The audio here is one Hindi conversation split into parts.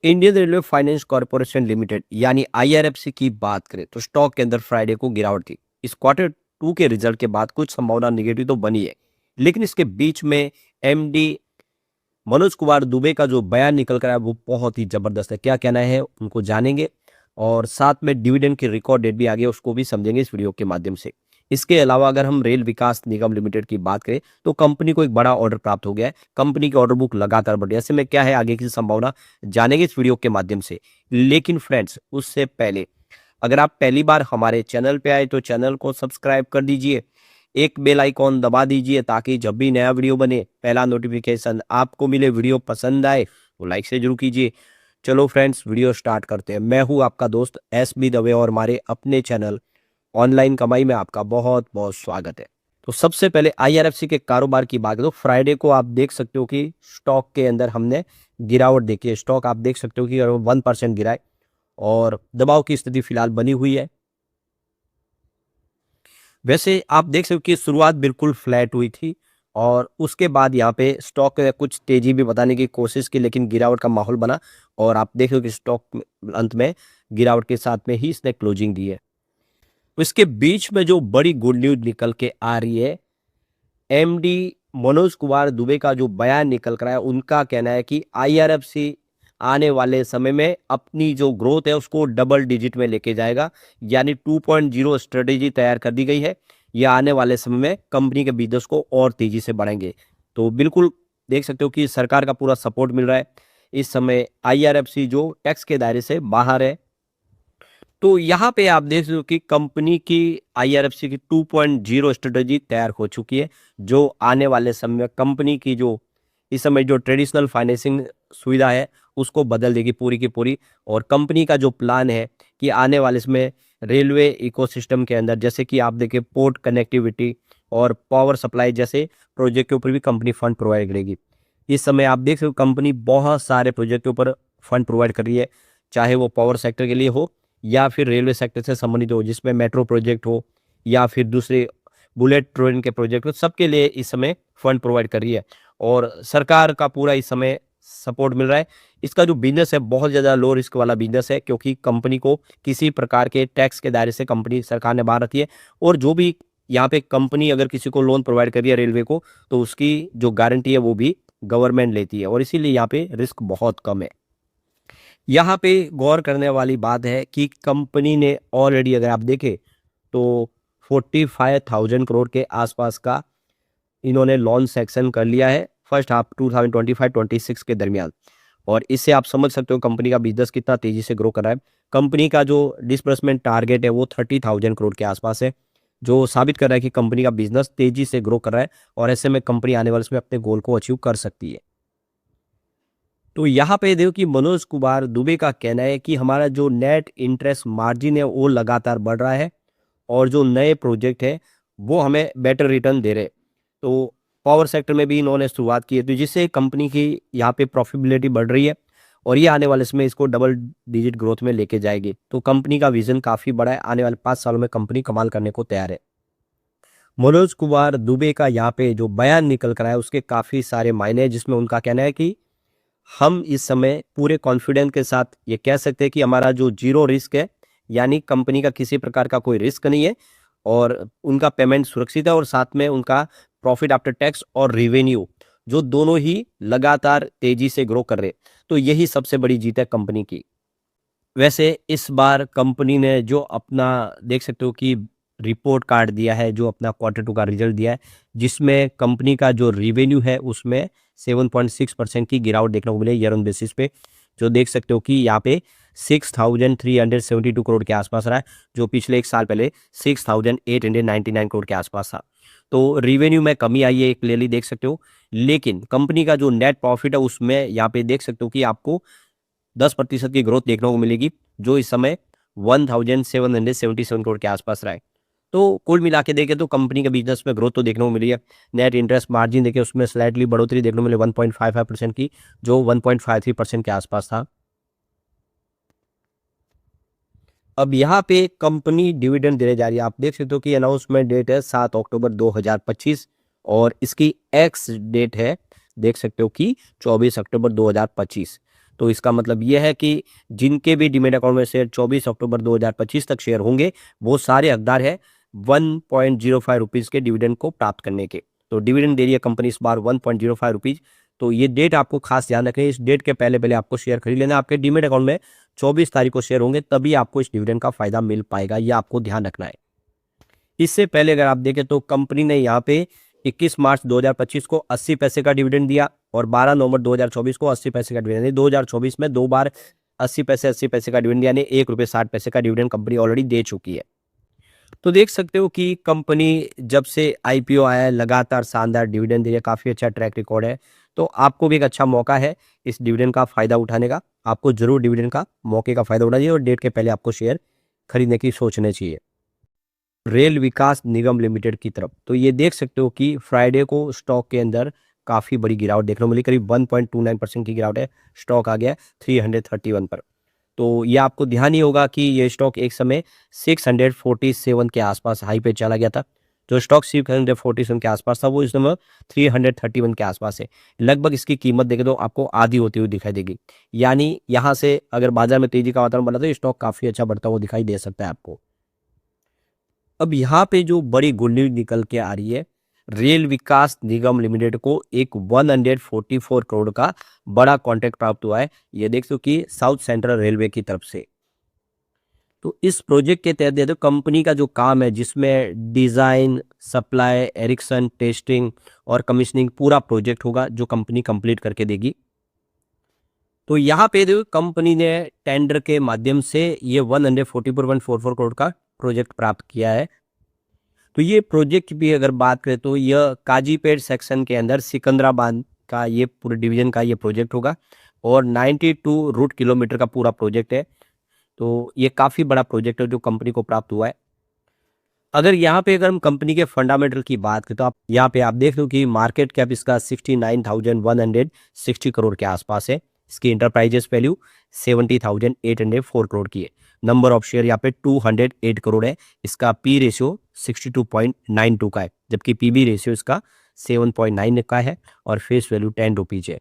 Indian railway finance corporation limited यानी आईआरएफसी की बात करें तो स्टॉक के अंदर फ्राइडे को गिरावट थी। इस क्वार्टर टू के रिजल्ट के बाद कुछ संभावना निगेटिव तो बनी है, लेकिन इसके बीच में एमडी मनोज कुमार दुबे का जो बयान निकल कर आया वो बहुत ही जबरदस्त है। क्या कहना है उनको जानेंगे और साथ में डिविडेंड की रिकॉर्ड डेट भी आ गई, उसको भी समझेंगे इस वीडियो के माध्यम से। इसके अलावा अगर हम रेल विकास निगम लिमिटेड की बात करें तो कंपनी को एक बड़ा ऑर्डर प्राप्त हो गया है। कंपनी की ऑर्डर बुक लगातार बढ़ रही है। ऐसे में क्या है आगे की संभावना जानेंगे इस वीडियो के माध्यम से। लेकिन फ्रेंड्स उससे पहले अगर आप पहली बार हमारे चैनल पे आए तो चैनल को सब्सक्राइब कर दीजिए, एक बेल आइकॉन दबा दीजिए ताकि जब भी नया वीडियो बने पहला नोटिफिकेशन आपको मिले। वीडियो पसंद आए तो लाइक से जरूर कीजिए। चलो फ्रेंड्स वीडियो स्टार्ट करते हैं। मैं हूं आपका दोस्त एसबी दवे और हमारे अपने चैनल ऑनलाइन कमाई में आपका बहुत बहुत स्वागत है। तो सबसे पहले आईआरएफसी के कारोबार की बात करें तो फ्राइडे को आप देख सकते हो कि स्टॉक के अंदर हमने गिरावट देखी है। स्टॉक आप देख सकते हो कि 1% गिरा है और दबाव की स्थिति फिलहाल बनी हुई है। वैसे आप देख सकते हो कि शुरुआत बिल्कुल फ्लैट हुई थी और उसके बाद यहाँ पे स्टॉक कुछ तेजी भी बताने की कोशिश की, लेकिन गिरावट का माहौल बना और आप देख रहे हो कि स्टॉक अंत में गिरावट के साथ में ही इसने क्लोजिंग दी है। इसके बीच में जो बड़ी गुड न्यूज निकल के आ रही है, एमडी मनोज कुमार दुबे का जो बयान निकल कर आया, उनका कहना है कि आईआरएफसी आने वाले समय में अपनी जो ग्रोथ है उसको डबल डिजिट में लेके जाएगा, यानी 2.0 स्ट्रेटेजी तैयार कर दी गई है। यह आने वाले समय में कंपनी के बिजनेस को और तेजी से बढ़ाएंगे। तो बिल्कुल देख सकते हो कि सरकार का पूरा सपोर्ट मिल रहा है। इस समय आईआरएफसी जो टैक्स के दायरे से बाहर है। तो यहाँ पे आप देख सकते हो कि कंपनी की आईआरएफसी की 2.0 स्ट्रेटेजी तैयार हो चुकी है, जो आने वाले समय में कंपनी की जो इस समय जो ट्रेडिशनल फाइनेंसिंग सुविधा है उसको बदल देगी पूरी की पूरी। और कंपनी का जो प्लान है कि आने वाले इसमें रेलवे इकोसिस्टम के अंदर जैसे कि आप देखिए पोर्ट कनेक्टिविटी और पावर सप्लाई जैसे प्रोजेक्ट के ऊपर भी कंपनी फंड प्रोवाइड करेगी। इस समय आप देख सकते हो कंपनी बहुत सारे प्रोजेक्ट के ऊपर फंड प्रोवाइड कर रही है, चाहे वो पावर सेक्टर के लिए हो या फिर रेलवे सेक्टर से संबंधित हो, जिसमें मेट्रो प्रोजेक्ट हो या फिर दूसरे बुलेट ट्रेन के प्रोजेक्ट हो, सबके लिए इस समय फंड प्रोवाइड कर रही है और सरकार का पूरा इस समय सपोर्ट मिल रहा है। इसका जो बिजनेस है बहुत ज़्यादा लो रिस्क वाला बिजनेस है, क्योंकि कंपनी को किसी प्रकार के टैक्स के दायरे से कंपनी सरकार ने बाहर रखी है। और जो भी यहाँ पे कंपनी अगर किसी को लोन प्रोवाइड कर रही है रेलवे को, तो उसकी जो गारंटी है वो भी गवर्नमेंट लेती है और इसीलिए यहाँ पे रिस्क बहुत कम है। यहाँ पे गौर करने वाली बात है कि कंपनी ने ऑलरेडी अगर आप देखें तो 45,000 करोड़ के आसपास का इन्होंने लोन सेक्शन कर लिया है फर्स्ट हाफ 2025-26 के दरमियान। और इससे आप समझ सकते हो कंपनी का बिजनेस कितना तेजी से ग्रो कर रहा है। कंपनी का जो डिसबर्समेंट टारगेट है वो 30,000 करोड़ के आसपास है, जो साबित कर रहा है कि कंपनी का बिजनेस तेजी से ग्रो कर रहा है और ऐसे में कंपनी आने वाले समय अपने गोल को अचीव कर सकती है। तो यहाँ पे देखो कि मनोज कुमार दुबे का कहना है कि हमारा जो नेट इंटरेस्ट मार्जिन है वो लगातार बढ़ रहा है और जो नए प्रोजेक्ट है वो हमें बेटर रिटर्न दे रहे। तो पावर सेक्टर में भी इन्होंने शुरुआत की है, तो जिससे कंपनी की यहाँ पे प्रॉफिटेबिलिटी बढ़ रही है और ये आने वाले समय इसको डबल डिजिट ग्रोथ में लेके जाएगी। तो कंपनी का विजन काफ़ी बड़ा है, आने वाले 5 सालों में कंपनी कमाल करने को तैयार है। मनोज कुमार दुबे का यहाँ पे जो बयान निकल कर आया उसके काफ़ी सारे मायने हैं, जिसमें उनका कहना है कि हम इस समय पूरे कॉन्फिडेंस के साथ ये कह सकते हैं कि हमारा जो जीरो रिस्क है, यानी कंपनी का किसी प्रकार का कोई रिस्क नहीं है और उनका पेमेंट सुरक्षित है और साथ में उनका प्रॉफिट आफ्टर टैक्स और रेवेन्यू जो दोनों ही लगातार तेजी से ग्रो कर रहे। तो यही सबसे बड़ी जीत है कंपनी की। वैसे इस बार कंपनी ने जो अपना देख सकते हो कि रिपोर्ट कार्ड दिया है, जो अपना क्वार्टर टू का रिजल्ट दिया है, जिसमें कंपनी का जो रिवेन्यू है उसमें 7.6% की गिरावट देखने को मिले ईयर ऑन बेसिस पे। जो देख सकते हो कि यहाँ पे 6,372 करोड़ के आसपास रहा है, जो पिछले एक साल पहले 6,899 करोड़ के आसपास था। तो रिवेन्यू में कमी आई है क्लियरली देख सकते हो, लेकिन कंपनी का जो नेट प्रॉफिट है उसमें यहाँ पे देख सकते हो कि आपको 10% की ग्रोथ देखने को मिलेगी, जो इस समय 1,777 करोड़ के आसपास रहा है। तो कुल मिला के देखें तो कंपनी के बिजनेस में ग्रोथ तो देखने को मिली है। नेट इंटरेस्ट मार्जिन देखें उसमें स्लाइटली बढ़ोतरी देखने को मिली 1.55% की, जो 1.53% के आसपास था। अब यहाँ पे कंपनी डिविडेंड देने जा रही है। आप देख सकते हो कि अनाउंसमेंट डेट है 7 अक्टूबर 2025 और इसकी एक्स डेट है देख सकते हो कि 24 अक्टूबर 2025। तो इसका मतलब ये है कि जिनके भी डीमैट अकाउंट में शेयर 24 अक्टूबर 2025 तक शेयर होंगे, वो सारे हकदार है 1.05 रुपीज़ के डिविडेंड को प्राप्त करने के। तो डिविडेंड दे रही है कंपनी इस बार 1.05 रुपीज़। तो ये डेट आपको खास ध्यान रखें, इस डेट के पहले पहले आपको शेयर खरीद लेना। आपके डीमैट अकाउंट में 24 तारीख को शेयर होंगे, तभी आपको इस डिविडेंड का फायदा मिल पाएगा, ये आपको ध्यान रखना है। इससे पहले अगर आप देखें तो कंपनी ने यहाँ पे 21 मार्च 2025 को 80 पैसे का डिविडेंड दिया और 12 नवंबर 2024 को 80 पैसे का डिविडेंड। 2024 में 2 बार 80 पैसे का डिविडेंड, यानी ₹1.60 का डिविडेंड कंपनी ऑलरेडी दे चुकी है। तो देख सकते हो कि कंपनी जब से आईपीओ आया है, लगातार शानदार डिविडेंड दे रही है, काफ़ी अच्छा ट्रैक रिकॉर्ड है। तो आपको भी एक अच्छा मौका है इस डिविडेंड का फ़ायदा उठाने का। आपको ज़रूर डिविडेंड का मौके का फ़ायदा उठाना चाहिए और डेट के पहले आपको शेयर खरीदने की सोचना चाहिए। रेल विकास निगम लिमिटेड की तरफ, तो ये देख सकते हो कि फ्राइडे को स्टॉक के अंदर काफ़ी बड़ी गिरावट देखने को मिली, करीब 1.29% की गिरावट है। स्टॉक आ गया 331 पर। तो ये आपको ध्यान ही होगा कि ये स्टॉक एक समय 647 के आसपास हाई पे चला गया था। जो स्टॉक 647 के आसपास था, वो इस समय 331 के आसपास है। लगभग इसकी कीमत देखें तो आपको आधी होती हुई दिखाई देगी। यानी यहाँ से अगर बाजार में तेजी का वातावरण बना तो ये स्टॉक काफ़ी अच्छा बढ़ता हुआ दिखाई दे सकता है आपको। अब यहाँ पे जो बड़ी गुड न्यूज निकल के आ रही है, रेल विकास निगम लिमिटेड को एक 144 करोड़ का बड़ा कॉन्ट्रैक्ट प्राप्त हुआ है। ये देख सको कि साउथ सेंट्रल रेलवे की तरफ से। तो इस प्रोजेक्ट के तहत देखो कंपनी का जो काम है, जिसमें डिजाइन, सप्लाई, एरिक्सन, टेस्टिंग और कमीशनिंग पूरा प्रोजेक्ट होगा, जो कंपनी कंप्लीट करके देगी। तो यहाँ पे देखो कंपनी ने टेंडर के माध्यम से ये 144 करोड़ का प्रोजेक्ट प्राप्त किया है। तो ये प्रोजेक्ट भी अगर बात करें तो यह काजीपेट सेक्शन के अंदर सिकंदराबाद का ये पूरे डिवीजन का ये प्रोजेक्ट होगा और 92 रूट किलोमीटर का पूरा प्रोजेक्ट है। तो ये काफ़ी बड़ा प्रोजेक्ट है जो कंपनी को प्राप्त हुआ है। अगर हम कंपनी के फंडामेंटल की बात करें तो आप यहाँ पे आप देख लो कि मार्केट कैप इसका 69,160 करोड़ के आसपास है। इसकी इंटरप्राइजेस वैल्यू 70,804 करोड़ की है। नंबर ऑफ शेयर यहाँ पे 208 करोड़ है। इसका पी रेशियो 62.92 का है, जबकि पीबी रेशियो इसका 7.9 का है और फेस वैल्यू 10 रुपीज है।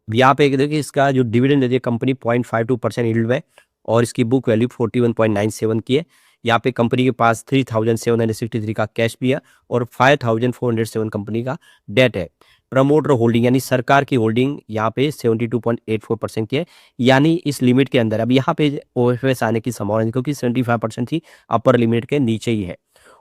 यहाँ पे देखिए इसका जो डिविडेंड देती है कंपनी 0.52% यील्ड में और इसकी बुक वैल्यू 41.97 की है। यहाँ पे कंपनी के पास 3,763 का कैश भी है और 5,407 कंपनी का डेट है। प्रमोटर होल्डिंग यानी सरकार की होल्डिंग यहाँ पे 72.84% की है। यानी इस लिमिट के अंदर अब यहाँ पे ओएफएस आने की संभावना है, क्योंकि 75% थी, अपर लिमिट के नीचे ही है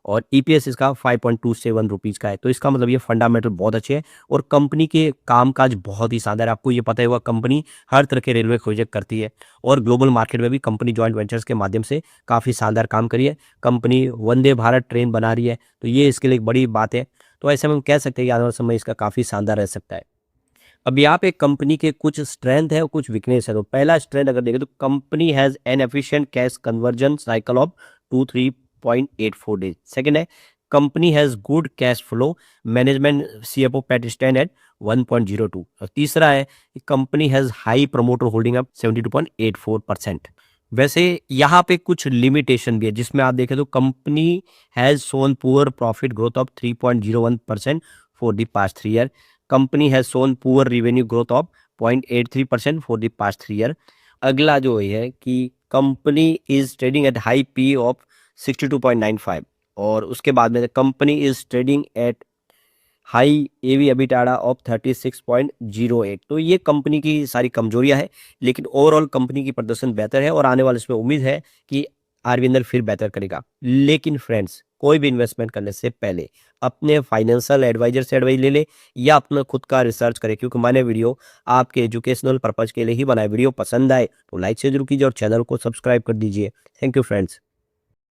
और ईपीएस इसका 5.27 रुपीज़ का है। तो इसका मतलब ये फंडामेंटल बहुत अच्छे है और कंपनी के कामकाज बहुत ही शानदार है। आपको ये पता ही होगा कंपनी हर तरह के रेलवे प्रोजेक्ट करती है और ग्लोबल मार्केट में भी कंपनी जॉइंट वेंचर्स के माध्यम से काफ़ी शानदार काम करी है। कंपनी वंदे भारत ट्रेन बना रही है, तो ये इसके लिए एक बड़ी बात है। तो ऐसे में हम कह सकते हैं कि आने वाले समय इसका काफ़ी शानदार रह सकता है। अब यहाँ पे कंपनी के कुछ स्ट्रेंथ है और कुछ वीकनेस है। तो पहला स्ट्रेंथ अगर देखें तो company has an efficient cash conversion cycle of 23.84 days. Second है company has good cash flow management, CFO PAT stand at 1.02। और तीसरा है company has high promoter holding up 72.84%। वैसे यहाँ पे कुछ लिमिटेशन भी है, जिसमें आप देखें तो company has shown poor profit growth of 3.01% for the past 3 year. Company has shown poor revenue growth of 0.83% for the past 3 year. अगला जो है कि company is trading at high PE of 62.95 और उसके बाद में company is trading at high EV EBITDA of 36.08। तो ये कंपनी की सारी कमजोरियां है, लेकिन ओवरऑल कंपनी की प्रदर्शन बेहतर है और आने वाले इसमें उम्मीद है कि आरविंदर फिर बेहतर करेगा। लेकिन फ्रेंड्स, कोई भी इन्वेस्टमेंट करने से पहले अपने फाइनेंशियल एडवाइजर से एडवाइस ले ले या अपना खुद का रिसर्च करें, क्योंकि मैंने वीडियो आपके एजुकेशनल पर्पज के लिए ही बनाया। वीडियो पसंद आए तो लाइक से जरूर कीजिए और चैनल को सब्सक्राइब कर दीजिए। Thank you friends.